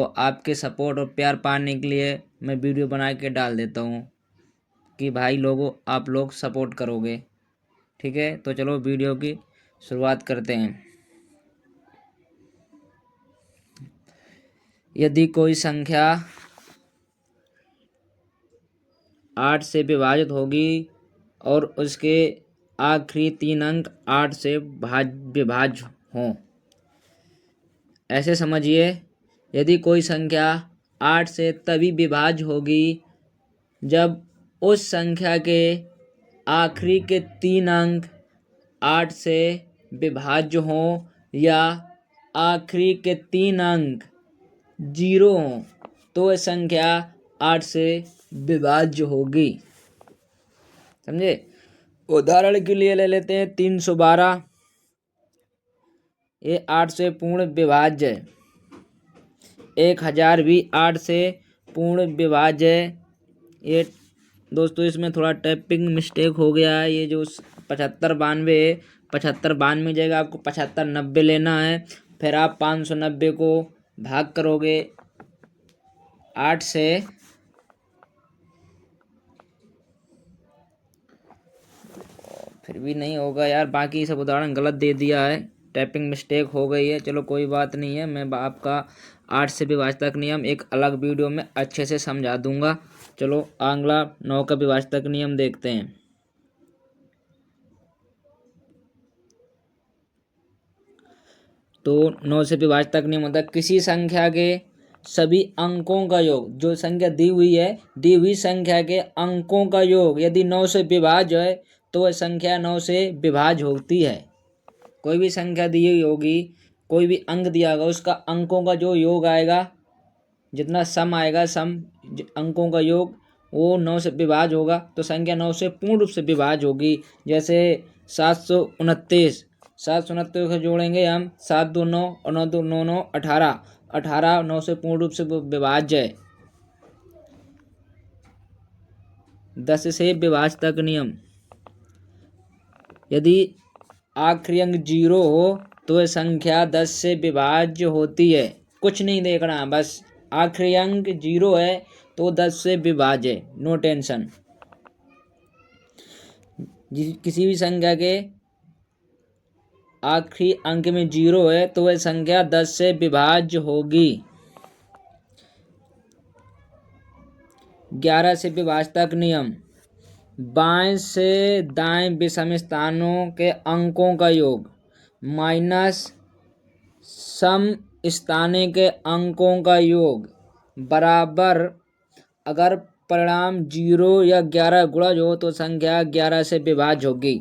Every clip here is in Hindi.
तो आपके सपोर्ट और प्यार पाने के लिए मैं वीडियो बना के डाल देता हूँ कि भाई लोगों आप लोग सपोर्ट करोगे। ठीक है, तो चलो वीडियो की शुरुआत करते हैं। यदि कोई संख्या 8 से विभाजित होगी और उसके आखिरी 3 अंक 8 से विभाज्य हों। ऐसे समझिए, यदि कोई संख्या 8 से तभी विभाज्य होगी जब उस संख्या के आखिरी के 3 अंक 8 से विभाज्य हों या आखिरी के 3 अंक 0 हों, तो वह संख्या 8 से विभाज्य होगी। समझे? उदाहरण के लिए ले लेते हैं 312। ये 8 से पूर्ण विभाज्य है। 1000 भी 8 से पूर्ण विभाज्य है। ये दोस्तों इसमें थोड़ा टाइपिंग मिस्टेक हो गया है। ये जो 7592 है, 7592 जगह आपको 7590 लेना है। फिर आप 590 को भाग करोगे 8 से, फिर भी नहीं होगा यार। बाकी सब उदाहरण गलत दे दिया है, टाइपिंग मिस्टेक हो गई है। चलो कोई बात नहीं है, मैं आपका 8 से विभाजक नियम एक अलग वीडियो में अच्छे से समझा दूंगा। चलो अगला 9 का विभाजक नियम देखते हैं। तो 9 से विभाजक नियम होता है किसी संख्या के सभी अंकों का योग। जो संख्या दी हुई है, दी हुई संख्या के अंकों का योग यदि 9 से विभाज्य है तो वह संख्या 9 से विभाज्य होती है। कोई भी संख्या दी हुई होगी, कोई भी अंक दिया होगा, उसका अंकों का जो योग आएगा, जितना सम आएगा, सम अंकों का योग वो 9 से विभाज्य होगा, तो संख्या 9 से पूर्ण रूप से विभाज्य होगी। जैसे 729, 729 को जोड़ेंगे हम, 7 2 9 और 9 2 9 9 18, 18 9 से पूर्ण रूप से विभाज्य है। 10 से विभाजक नियम, यदि आखिरी अंक 0 हो तो वह संख्या 10 से विभाज्य होती है। कुछ नहीं देखना, बस आखिरी अंक 0 है तो 10 से विभाज्य है, नो टेंशन। किसी भी संख्या के आखिरी अंक में 0 है तो वह संख्या 10 से विभाज्य होगी। 11 से विभाजक नियम, बाएं से दाएं विषम स्थानों के अंकों का योग माइनस सम स्थाने के अंकों का योग बराबर, अगर परिणाम 0 या 11 गुणज हो तो संख्या 11 से विभाज्य होगी।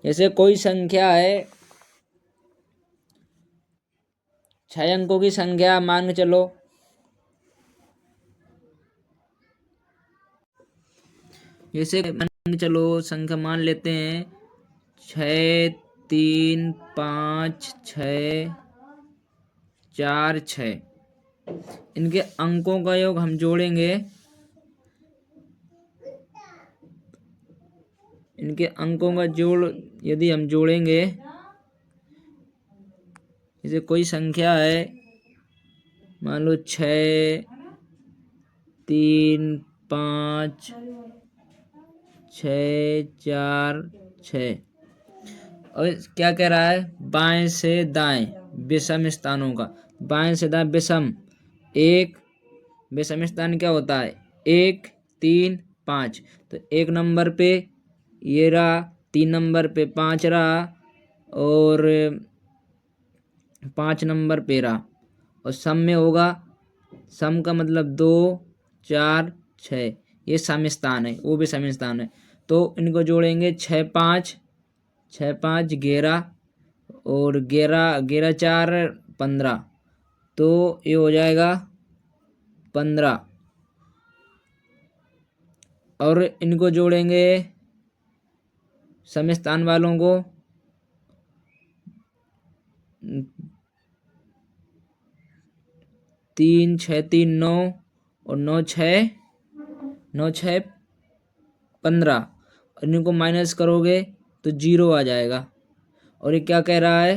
जैसे कोई संख्या है 6 अंकों की संख्या मान के चलो, जैसे मान के चलो संख्या मान लेते हैं 6 3 5 6 4 6। इनके अंकों का योग हम जोड़ेंगे, इनके अंकों का जोड़ यदि हम जोड़ेंगे, जैसे कोई संख्या है मान लो 6 3 5 6 4 6, और क्या कह रहा है, बाएं से दाएं विषम स्थानों का, बाएं से दाएं विषम, एक विषम स्थान क्या होता है 1 3 5, तो 1 नंबर पे ये रहा, 3 नंबर पे 5 रहा और 5 नंबर पे रहा, और सम में होगा, सम का मतलब 2 4 6, ये सम स्थान है, वो भी सम स्थान है। तो इनको जोड़ेंगे 6 5 6 5 11 और 11 11 4 15, तो ये हो जाएगा 15। और इनको जोड़ेंगे सम स्थान वालों को, 3 6 3 9 और 9 6 15, और इनको माइनस करोगे तो 0 आ जाएगा। और ये क्या कह रहा है,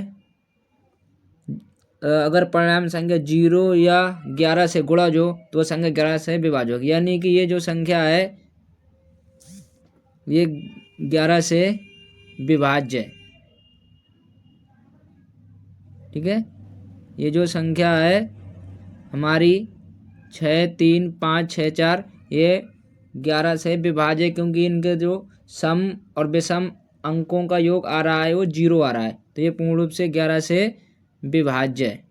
अगर परिणाम संख्या 0 या 11 से गुणा हो तो वह संख्या 11 से विभाज्य होगी। यानी कि ये जो संख्या है ये 11 से विभाज्य है। ठीक है, ये जो संख्या है हमारी 6 3 5 6 4 ये 11 से विभाज्य है, क्योंकि इनके जो सम और विषम अंकों का योग आ रहा है वो 0 आ रहा है, तो ये पूर्ण रूप से 11 से विभाज्य है।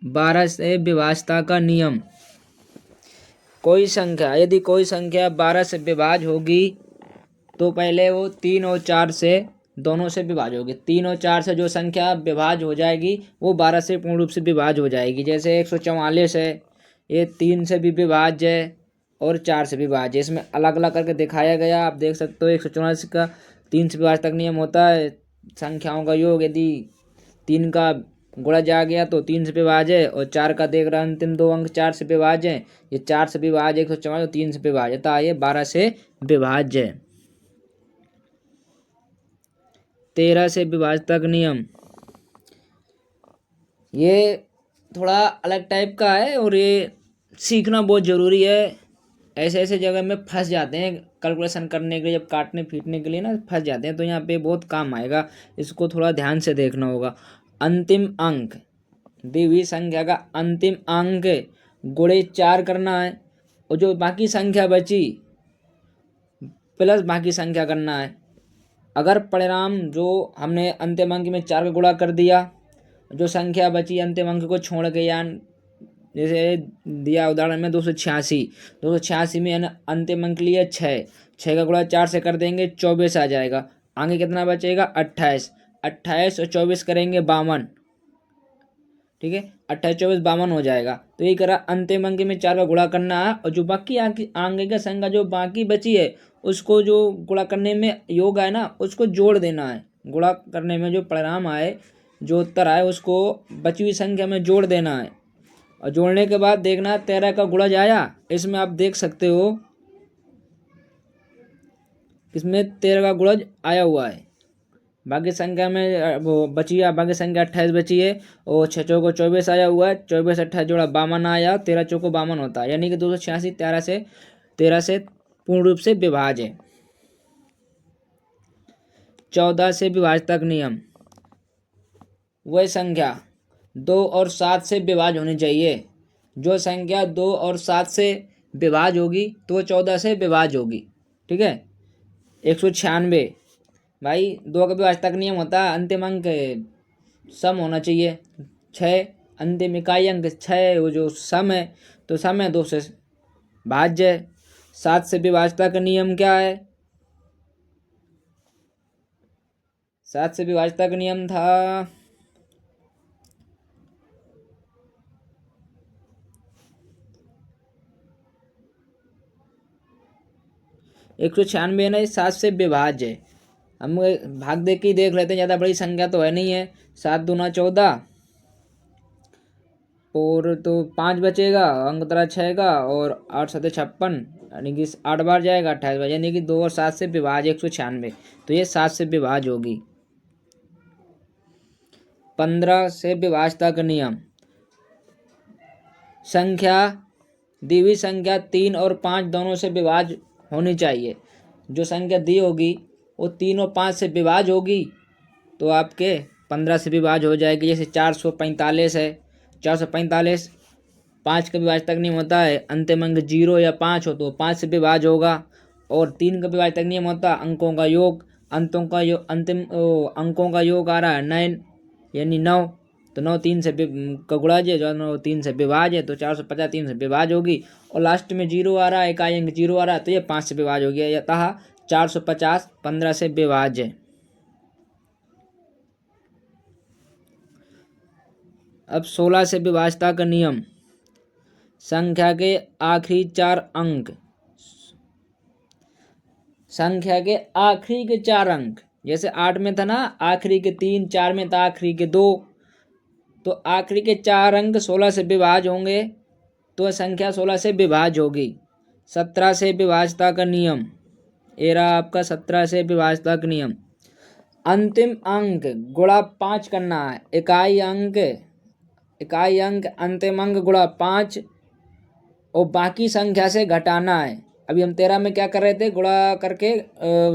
12 से विभाज्यता का नियम। कोई संख्या यदि कोई संख्या 12 से विभाज्य होगी तो पहले वो 3 और 4 से दोनों से विभाज्य होगी। 3 और 4 से जो संख्या विभाज्य हो जाएगी वो 12 से पूर्ण रूप से विभाज्य हो जाएगी। जैसे 144 है, ये 3 से भी विभाज्य है और 4 से विभाज्य। इसमें अलग अलग करके दिखाया गया, आप देख सकते हो। 144 का 3 से विभाज्य तक नियम होता है। संख्याओं का योग यदि 3 का गुणा जा गया तो 3 से विभाज्य है, और 4 का देख रहा अंतिम 2 अंक 4 से विभाज्य है। ये 4 से विभाज्य 144 और 3 से विभाज्य था, ये 12 से विभाज्य है। 13 से विभाज्यता का नियम, ये थोड़ा अलग टाइप का है और ये सीखना बहुत ज़रूरी है। ऐसे ऐसे जगह में फंस जाते हैं कैलकुलेशन करने के लिए, जब काटने पीटने के लिए ना फंस जाते हैं, तो यहाँ पे बहुत काम आएगा, इसको थोड़ा ध्यान से देखना होगा। अंतिम अंक, दी हुई संख्या का अंतिम अंक गुणे 4 करना है, और जो बाकी संख्या बची प्लस बाकी संख्या करना है। अगर परिणाम जो हमने अंतिम अंक में 4 का गुणा कर दिया, जो संख्या बची अंतिम अंक को छोड़ के, या जैसे दिया उदाहरण में 286 में अंतिम अंक लिया 6 का गुणा 4 से कर देंगे 24 आ जाएगा। आगे कितना बचेगा 28 और 24 करेंगे 52। ठीक है, 28 24 52 हो जाएगा। तो ये करा अंतिम अंक में 4 का गुणा करना है, और जो बाकी आगे का संख्या जो बाकी बची है उसको जो गुणा करने में योग आए ना उसको जोड़ देना है। गुणा करने में जो परिणाम आए, जो उत्तर आए, उसको बची हुई संख्या में जोड़ देना है, और जोड़ने के बाद देखना 13 का गुणज आया। इसमें आप देख सकते हो इसमें 13 का गुणज आया हुआ है। बाकी संख्या में वो बची है, बाकी संख्या 28 बची है, और 6 चौको 24 आया हुआ है। 24 28 जोड़ा 52 आया, 13 चौको 52 होता है। यानी कि 286 13 से पूर्ण रूप से विभाज्य है। 14 से विभाज्यता का नियम, वह संख्या 2 और 7 से विभाज्य होनी चाहिए। जो संख्या 2 और 7 से विभाज्य होगी तो वो 14 से विभाज्य होगी। ठीक है, 196 भाई 2 का विभाज्यता का नियम होता है अंतिम अंक सम होना चाहिए। 6 अंतिम इकाई अंक 6 वो जो सम है, तो सम है 2 से भाज्य है। 7 से विभाज्यता का नियम क्या है? 7 से विभाज्यता का नियम था 196 ना, 7 से विभाज्य है। हम भाग दे के ही देख लेते हैं, ज़्यादा बड़ी संख्या तो है नहीं है। 7 दूना 14 और तो 5 बचेगा, अंक तरह 6 का, और 8 7 56, यानी कि 8 बार जाएगा 28 बार, यानी कि 2 और 7 से विभाज्य 196, तो ये 7 से विभाज्य होगी। 15 से विभाज्यता का नियम, संख्या दी हुई संख्या 3 और 5 दोनों से विभाज्य होनी चाहिए। जो संख्या दी होगी वो 3 और 5 से विभाज्य होगी तो आपके 15 से विभाज्य हो जाएगी। जैसे 445 है, 445 5 का विभाज्यता नियम होता है अंतिम अंक 0 या 5 हो तो 5 से विभाज्य होगा, और 3 का विभाज्यता नियम होता है अंकों का योग, अंतों का योग, अंतिम अंकों का योग आ रहा है 9 यानी 9, तो 9 3 से का गुणाज है, जो 9 3 से विभाज्य है, तो 450 3 से विभाज्य होगी। और लास्ट में 0 आ रहा है, इकाई अंक 0 आ रहा है, तो ये 5 से विभाज्य हो गया। अतः 450 15 से विभाज्य है। अब 16 से विभाज्यता का नियम, संख्या के आखिरी 4 अंक, संख्या के आखिरी के 4 अंक, जैसे 8 में था ना आखिरी के 3, 4 में था आखिरी के 2, तो आखिरी के 4 अंक 16 से विभाज्य होंगे तो संख्या 16 से विभाज्य होगी। 17 से विभाज्यता का नियम, ये रहा आपका 17 से विभाज्यता का नियम। अंतिम अंक गुणा 5 करना है। इकाई अंक अंतिम अंक गुणा 5 और बाकी संख्या से घटाना है। अभी हम 13 में क्या कर रहे थे, गुणा करके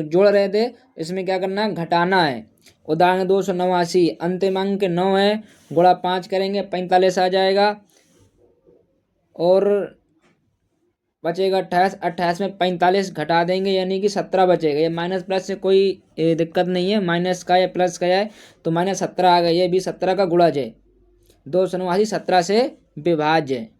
जोड़ रहे थे, इसमें क्या करना है, घटाना है। उदाहरण 289, अंतिम अंक 9 है, गुणा 5 करेंगे 45 आ जाएगा और बचेगा 28। 28 में 45 घटा देंगे यानी कि 17 बचेगा। ये माइनस प्लस से कोई दिक्कत नहीं है, माइनस का या प्लस का है तो -17 आ गया। ये भी 17 का गुणज है। 289 17 से विभाज्य है।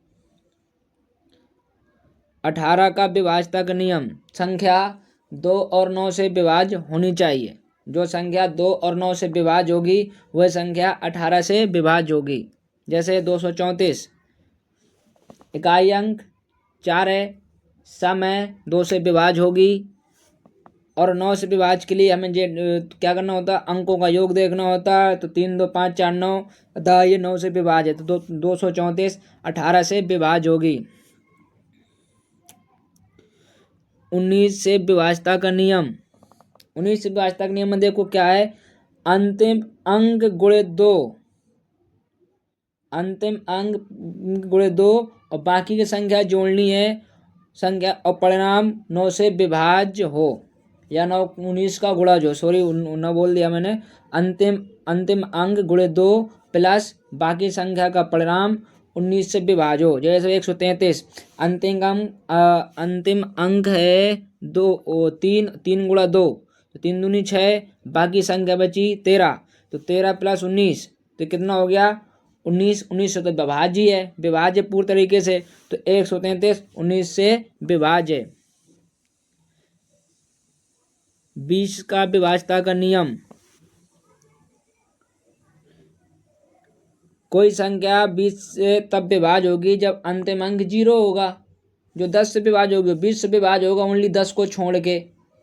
18 का विभाज्यता का नियम, संख्या 2 और 9 से विभाज्य होनी चाहिए। जो संख्या 2 और 9 से विभाज्य होगी वह संख्या 18 से विभाज्य होगी। जैसे 234 इकाई अंक 4 है, सम है, 2 से विभाज्य होगी और 9 से विभाज्य के लिए हमें क्या करना होता है, अंकों का योग देखना होता है। तो 3 2 5 4 9, अतः ये 9 से विभाज्य है तो 234 18 से विभाज्य होगी। 19 से विभाज्यता का नियम, 19 से विभाज्यता का नियम में देखो क्या है, अंतिम अंक गुणे 2, अंतिम अंक गुणे 2 और बाकी की संख्या जोड़नी है, संख्या और परिणाम 9 से विभाज्य हो या 9 19 का गुणज हो। सॉरी 9 बोल दिया मैंने। अंतिम अंक गुणे 2 प्लस बाकी संख्या का परिणाम 19 से विभाज्य हो। जैसे 133 अंतिम अंक है 2 3 3 गुणा 2 तो 3 दूनी 6, बाकी संख्या बची 13 तो 13 प्लस 19 तो कितना हो गया 19। 19 से तो विभाज्य है, विभाज्य पूर्ण तरीके से, तो 133 19 से विभाज्य। 20 का विभाज्यता का नियम, कोई संख्या 20 से तब विभाज्य होगी जब अंतिम अंक 0 होगा। जो 10 से विभाज्य होगी 20 से विभाज्य होगा ओनली 10 को छोड़ के,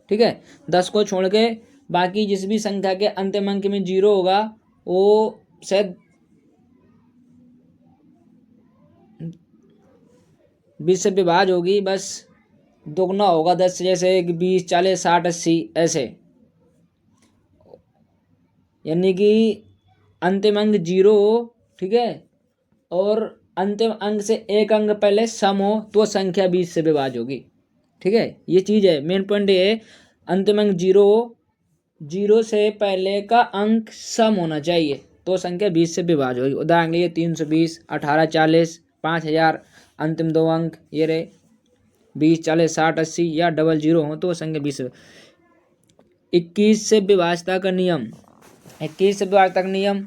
ठीक है, 10 को छोड़ के बाकी जिस भी संख्या के अंतिम अंक में 0 होगा वो शायद 20 से विभाज्य होगी, बस दोगुना होगा 10 से, जैसे 20 40 60 80 ऐसे, यानी कि अंतिम अंक 0 हो, ठीक है, और अंतिम अंक से एक अंक पहले सम हो तो संख्या 20 से विभाज्य होगी। ठीक है, ये चीज़ है, मेन पॉइंट ये है, अंतिम अंक 0 हो, 0 से पहले का अंक सम होना चाहिए तो संख्या 20 से विभाज्य होगी। उदाहरण के लिए 320 18 40 5000, अंतिम 2 अंक ये रहे 20 40 60 80 या 00 हो तो संख्या 20। 21 से विभाज्यता का नियम, 21 से विभाज्यता का नियम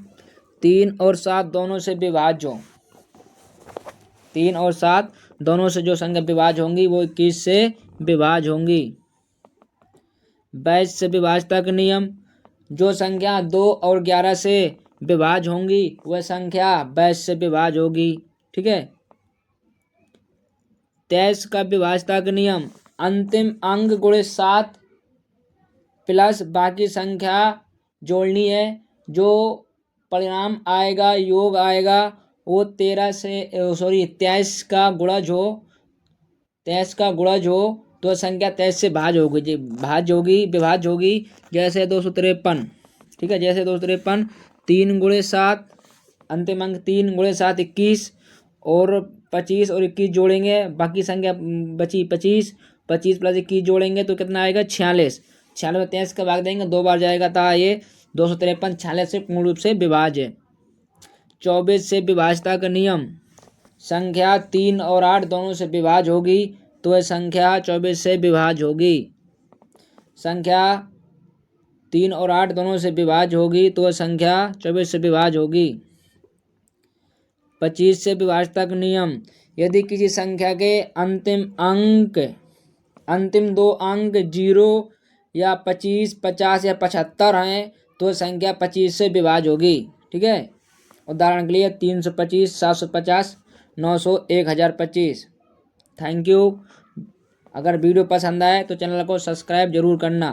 3 और 7 दोनों से विभाज्य हो। 3 और 7 दोनों से जो संख्या विभाज्य होंगी वो 21 से विभाज्य होंगी। 22 से विभाज्यता का नियम, जो संख्या 2 और 11 से विभाज्य होंगी वह संख्या 22 से विभाज्य होगी। ठीक है। 23 का विभाज्यता का नियम, अंतिम अंक गुणे 7 प्लस बाकी संख्या जोड़नी है, जो परिणाम आएगा योग आएगा वो 23 का गुणज हो, 23 का गुणज हो तो संख्या 23 से भाज्य होगी, विभाज्य होगी। जैसे 253, ठीक है, जैसे 253 3 गुणे 7, अंतिम अंक 3 गुणे 7 21 और 25 और 21 जोड़ेंगे, बाकी संख्या बची 25, 25 प्लस 21 जोड़ेंगे तो कितना आएगा 46। 46 में 23 का भाग देंगे 2 बार जाएगा था ये 253 46 से पूर्ण रूप से विभाज्य। 24 से विभाज्यता का नियम, संख्या 3 और 8 दोनों से विभाज्य होगी तो वह संख्या 24 से विभाज्य होगी। संख्या 3 और 8 दोनों से विभाज्य होगी तो वह संख्या 24 से विभाज्य होगी। 25 से विभाज्यता का नियम, यदि किसी संख्या के अंतिम 2 अंक 0 या 25 50 या 75 हैं तो संख्या 25 से विभाज्य होगी। ठीक है, उदाहरण के लिए 325 750 900 1025। Thank you. अगर वीडियो पसंद आए तो चैनल को सब्सक्राइब जरूर करना।